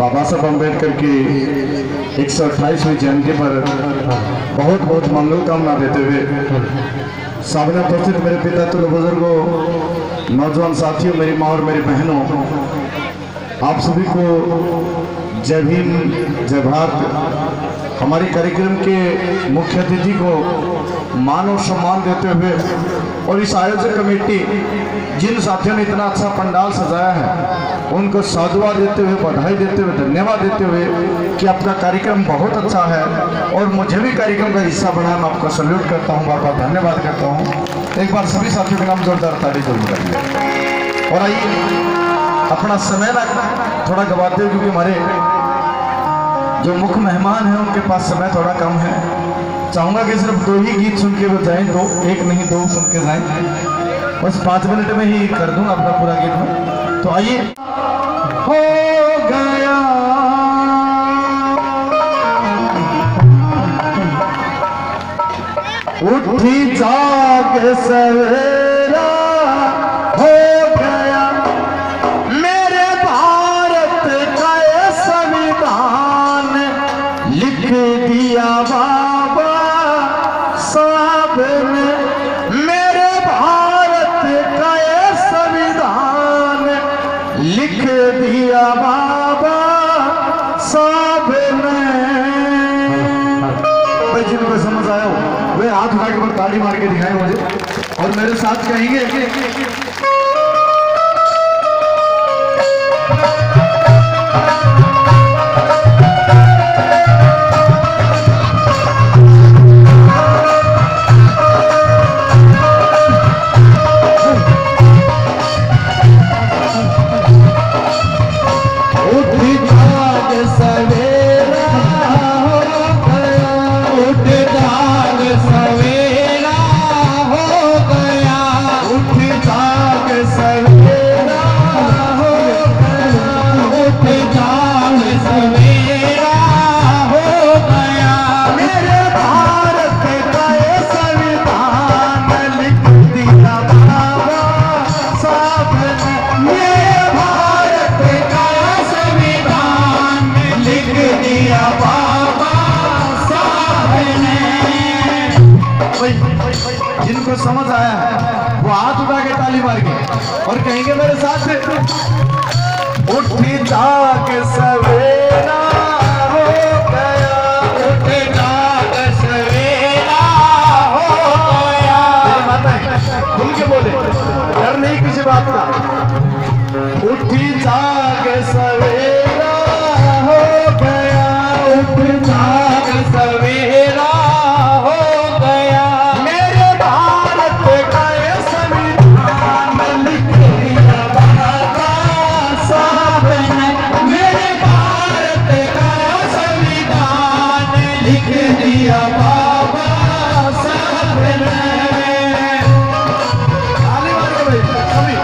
बाबा साहब अम्बेडकर की 128वीं जयंती पर बहुत बहुत मंगल कामना देते हुए सामने उपस्थित मेरे पिता तुल्य बुजुर्गों, नौजवान साथियों, मेरी माँ और मेरी बहनों, आप सभी को जय भीम, जय भारत। हमारे कार्यक्रम के मुख्य अतिथि को मान और सम्मान देते हुए और इस आयोजक कमेटी जिन साथियों ने इतना अच्छा पंडाल सजाया है उनको साधुवाद देते हुए, बधाई देते हुए, धन्यवाद देते हुए कि आपका कार्यक्रम बहुत अच्छा है और मुझे भी कार्यक्रम का हिस्सा बनाया। मैं आपका सल्यूट करता हूँ, बार बार धन्यवाद करता हूँ। एक बार सभी साथियों के नाम जोरदार ताली जरूर करिए। और आइए अपना समय ना थोड़ा गवाते हुए, क्योंकि हमारे जो मुख्य मेहमान हैं उनके पास समय थोड़ा कम है। चाहूँगा कि सिर्फ 2 ही गीत सुन के वो जाएँ, 2, 1 नहीं 2 सुन के जाएँ। बस 5 मिनट में ही कर दूंगा अपना पूरा गीत में। तो आइए। हो गया उठी जाग सवेरा, हो गया मेरे भारत का ये संविधान, लिख दिया बाबा साहब ने। मेरे भारत का ये संविधान लिख दिया बाबा साहब ने। भाई जिनको समझ आया हो वे हाथ उठा के ताली मार के दिखाए मुझे और मेरे साथ कहेंगे कि जिनको समझ आया है वो हाथ उठा के ताली मार के और कहेंगे मेरे साथ से, उठी जाग सवेरा हो गया, उठी जाग सवेरा हो गया। माता खुल के बोले, डर नहीं किसी बात का। उठी जाग सवेरा हो गया, उठी जाग सवेरा हो गया। मेरे भारत का ये संविधान लिख दिया बाबा साहब ने। मेरे भारत का संविधान लिख दिया बाबा साहब ने। ताली मार के भाई सभी।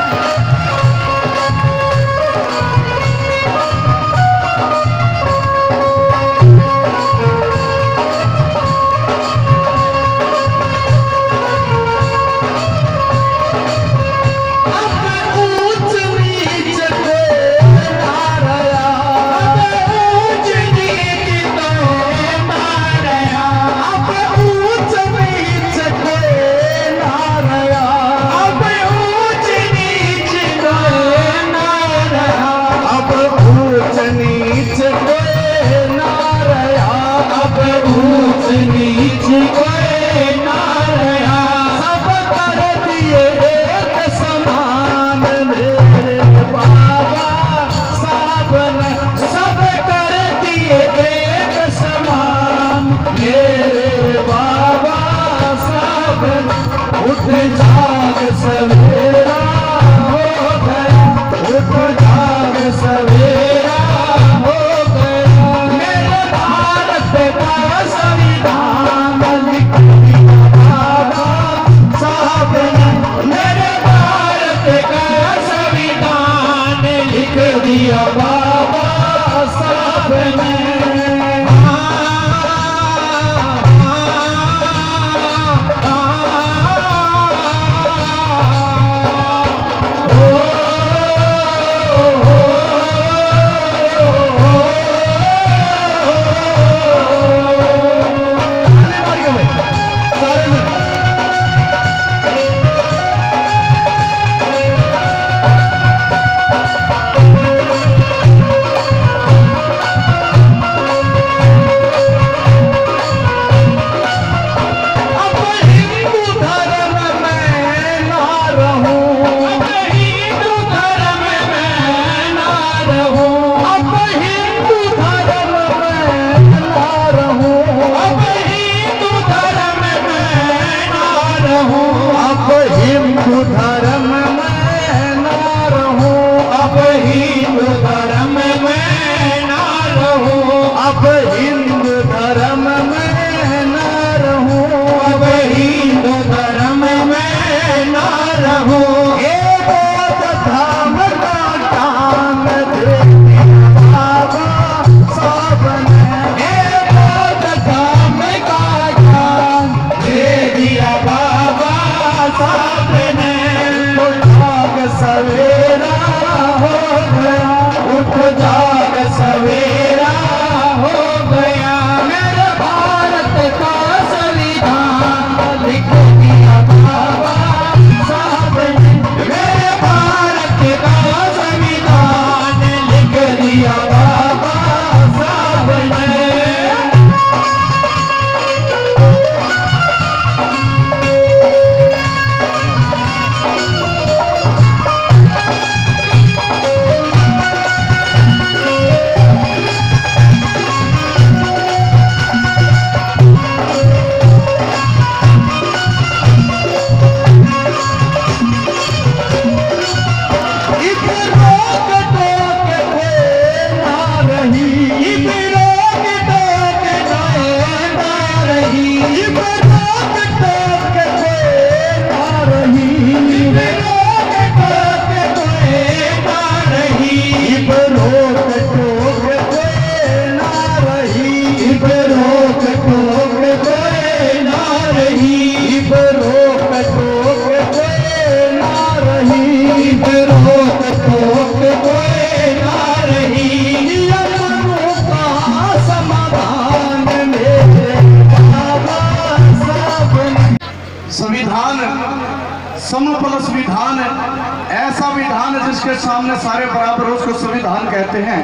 ऐसा विधान है जिसके सामने सारे बराबर, उसको संविधान कहते हैं।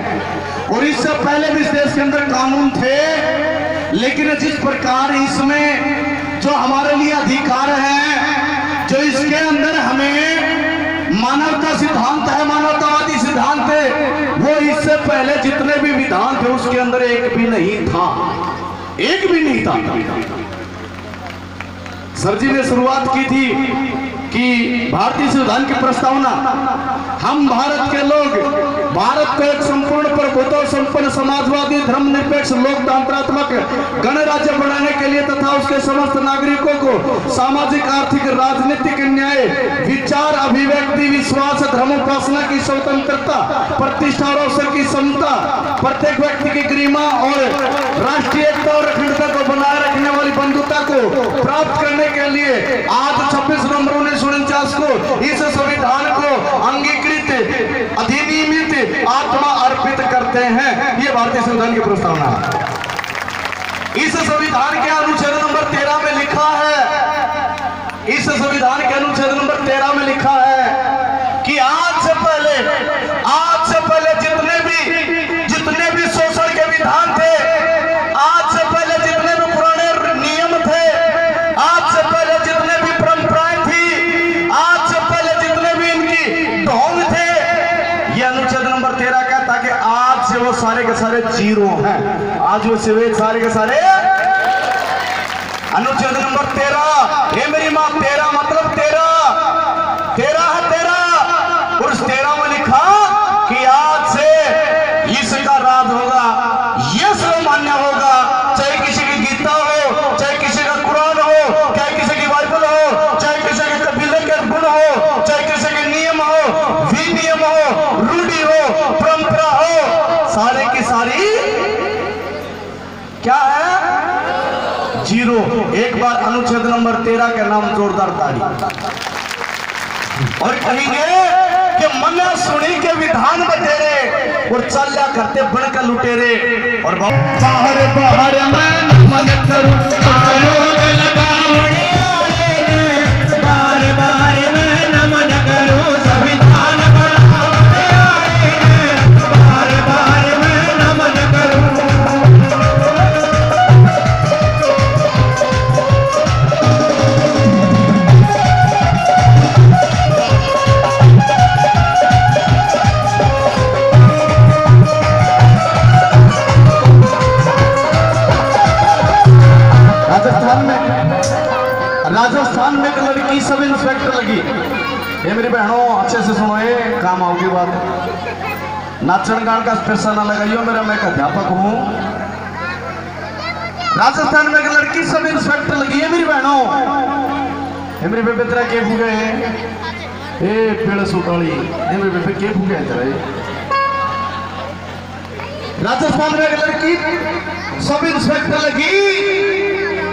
और इससे पहले भी इस देश के अंदर कानून थे, लेकिन जिस प्रकार इसमें जो हमारे लिए अधिकार है, जो इसके अंदर हमें मानवता सिद्धांत है, मानवतावादी सिद्धांत है, वो इससे पहले जितने भी विधान थे उसके अंदर एक भी नहीं था, एक भी नहीं था। सर जी ने शुरुआत की थी कि भारतीय संविधान की प्रस्तावना, हम भारत के लोग भारत को एक संपूर्ण प्रभुत्व संपन्न समाजवादी धर्मनिरपेक्ष लोकतंत्रात्मक गणराज्य बनाने के लिए तथा उसके समस्त नागरिकों को सामाजिक आर्थिक राजनीतिक न्याय विचार अभिव्यक्ति विश्वास धर्मोपासना की स्वतंत्रता प्रतिष्ठा और अवसर की समता प्रत्येक व्यक्ति की गरिमा और राष्ट्रीय एकता और अखंडता को बनाए रखने वाली बंधुता को प्राप्त करने के लिए आज 26 नवंबर 1949 को इस संविधान को अंगीकृत अधिनियमित आत्मा अर्पित करते हैं। ये भारतीय संविधान की प्रस्तावना है। इस संविधान के अनुच्छेद नंबर 13 में लिखा है, इस संविधान के अनुच्छेद नंबर 13 में लिखा है कि आज से पहले जितने भी शोषण के विधान थे, आज से पहले जितने भी पुराने नियम थे, आज से पहले जितने भी परंपराएं थी, आज से पहले जितने भी इनकी ढोंग थे, ये अनुच्छेद नंबर 13 कहता कि आज से वो सारे के सारे जीरो हैं। आज वो सिवे सारे के सारे अनुच्छेद नंबर 13, ये मेरी मां 13 मतलब 13 है 13। और उस 13 में लिखा कि आज से इसका राज होगा, ये सर्वमान्य होगा, चाहे किसी की गीता हो, चाहे किसी का कुरान हो, चाहे किसी की बाइबल हो, चाहे किसी के कबीले के गुण हो, चाहे किसी के नियम हो, विनियम हो, रूढ़ी हो, परंपरा हो, सारे की सारी क्या है? जीरो। एक बार अनुच्छेद नंबर 13 के नाम जोरदार ताली। और कहेंगे कि मना सुनी के विधान बतेरे और चल्या करते बनकर लुटेरे। और बाहर बाहर मैं मन करूं आरोग लगावणे आए, बार बार मैं नमन करूं संविधान बनावणे आए, बार बार मैं नमन करूं। राजस्थान में एक लड़की सब इंस्पेक्टर लगी। ये मेरी बहनों अच्छे से सुनो, ये काम आओगी बात। नाचन गान का पैसा ना लगाइयो, मेरा मैं एक अध्यापक हूँ। राजस्थान में एक लड़की सब इंस्पेक्टर लगी है मेरी बहनों। ये मेरे बेबे तेरा के फूगे ए पेड़ सुटाली, ये मेरे बेबे के फूगे तेरा। राजस्थान में एक लड़की सब इंस्पेक्टर लगी।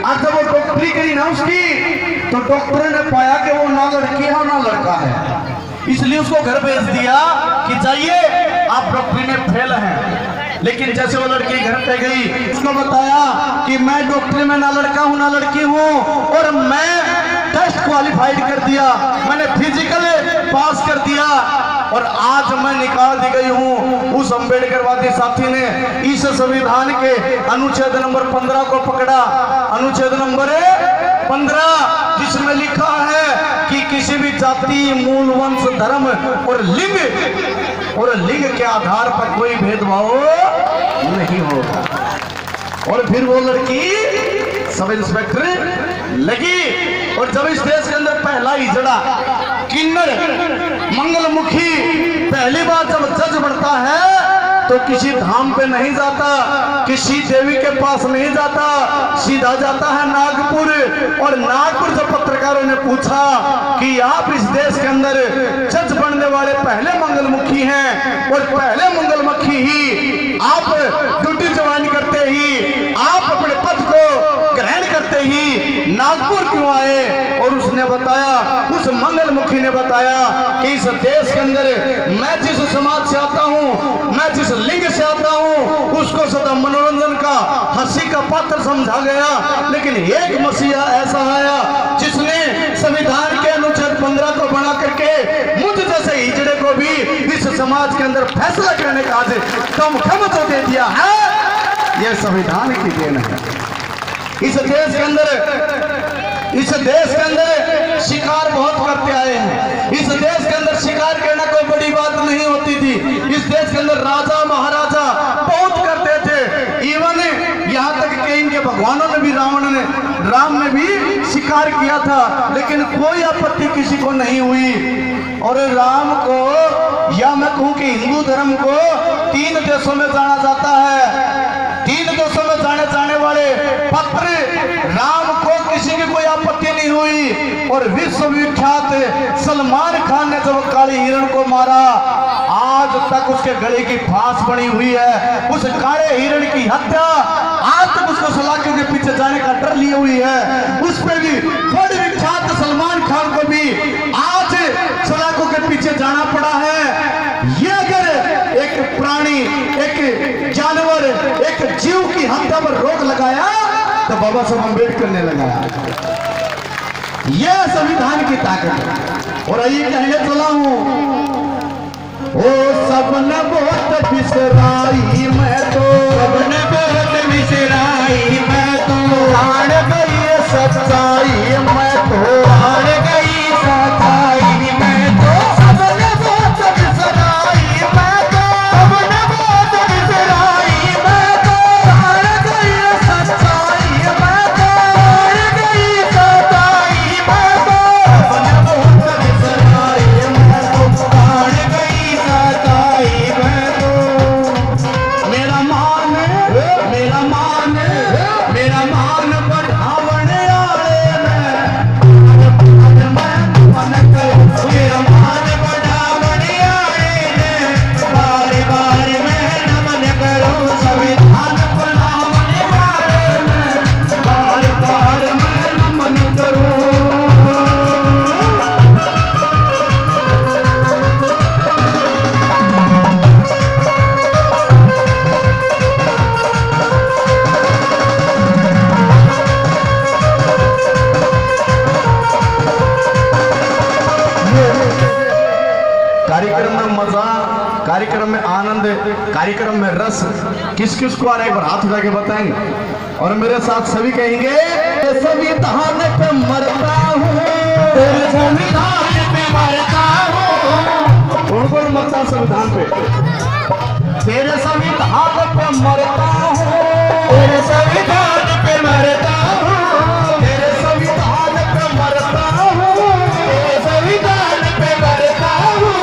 आज जब वो डॉक्टरी करी ना उसकी, तो डॉक्टर ने पाया कि वो ना लड़की है ना लड़का है, इसलिए उसको घर भेज दिया कि जाइए आप डॉक्टरी में फेल हैं। लेकिन जैसे वो लड़की घर पे गई, उसको बताया कि मैं डॉक्टरी में ना लड़का हूँ ना लड़की हूँ, और मैं टेस्ट क्वालिफाइड कर दिया, मैंने फिजिकल पास कर दिया, और आज मैं निकाल दी गई हूँ। उस अम्बेडकरवादी साथी ने इस संविधान के अनुच्छेद नंबर 15 को पकड़ा। अनुच्छेद नंबर 15 जिसमें लिखा है कि किसी भी जाति मूल वंश धर्म और लिंग के आधार पर कोई भेदभाव नहीं होगा। और फिर वो लड़की सब इंस्पेक्टर लगी। और जब इस देश के अंदर पहला हिजड़ा किन्नर मंगलमुखी पहली बार जब जज बनता है, तो किसी धाम पे नहीं जाता, किसी देवी के पास नहीं जाता, सीधा जाता है नागपुर। और नागपुर जब पत्रकारों ने पूछा कि आप इस देश के अंदर जज बनने वाले पहले मंगलमुखी हैं, और पहले मंगलमुखी ही आप ड्यूटी ज्वाइन करते ही, आप अपने पद को ग्रहण करते ही नागपुर क्यों आए? और उसने बताया, उस मंगलमुखी ने बताया कि इस देश के अंदर मैं जिस समाज से आता हूँ, मैं जिस लिंग से आता हूँ, उसको सदा मनोरंजन का हंसी का पात्र समझा गया। लेकिन एक मसीहा ऐसा आया जिसने संविधान के अनुच्छेद 15 को बना करके मुझ जैसे समाज के अंदर फैसला करने का आज दमखम जो दे दिया है, यह संविधान की देन है। इस देश के अंदर शिकार बहुत करते आए हैं। इस देश के अंदर शिकार करना कोई बड़ी बात नहीं होती थी। इस देश के अंदर राजा महाराजा बहुत करते थे। इवन यहाँ तक कि इनके भगवानों ने भी राम ने भी शिकार किया था, लेकिन कोई आपत्ति किसी को नहीं हुई। और राम को, या मैं कहूँ कि हिंदू धर्म को 3 देशों में जाना जाता है। 3 देशों में जाने वाले पत्र राम को किसी की कोई आपत्ति नहीं हुई। और विश्वविख्यात सलमान खान ने जब काली हिरण को मारा, आज तक उसके गले की फांस बनी हुई है। उस काले हिरण की हत्या आज तक उसको सलाखों के पीछे जाने का डर लिए हुई है। उस पे भी बड़े विख्यात सलमान खान को भी आज सलाखों के पीछे जाना पड़ा है। ये अगर एक प्राणी, एक जानवर, एक जीव की हत्या पर रोक लगाया तो बाबा साहब अम्बेडकर ने लगाया। यह संविधान की ताकत है। और ये कहने चला हूं, ओ सबने बहुत बिसराई मैं तो, सबने बहुत बिसराई मैं तो, हार गई सच्चाई मैं तो, हार गई सच्चाई मैं तो, सबने बहुत बिसराई मैं तो, सबने बहुत बिसराई मैं तो, हार गई सच्चाई मैं तो, हार गई सच्चाई मैं तो, सबने बहुत बिसराई मैं तो, हार गई सच्चाई मैं तो। मेरा मान बढ़ावने आले मैं मन करो, मेरा मान बढ़ावने आले बार बार मैं नमन करो, संविधान बनावने वाले मैं बार बार मैं नमन करूं। कार्यक्रम में मजा, कार्यक्रम में आनंद, कार्यक्रम में रस किस किस को आ रहा है, एक बार हाथ उठा के बताएंगे। और मेरे साथ सभी कहेंगे, संविधान पे मरता हूँ, संविधान पे मरता हूँ। कौन मरता संविधान पे? तेरे संविधान पे मरता हूँ, तेरे संविधान पे मरता हूँ, तेरे संविधान पे मरता हूँ, तेरे संविधान पे मरता हूँ।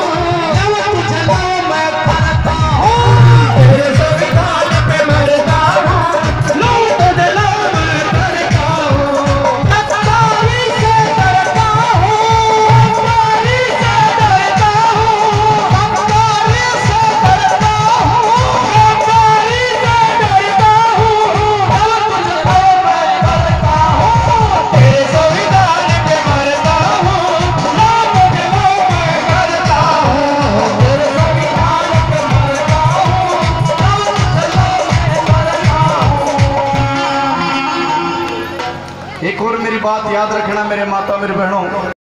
एक और मेरी बात याद रखना मेरे माता मेरे बहनों,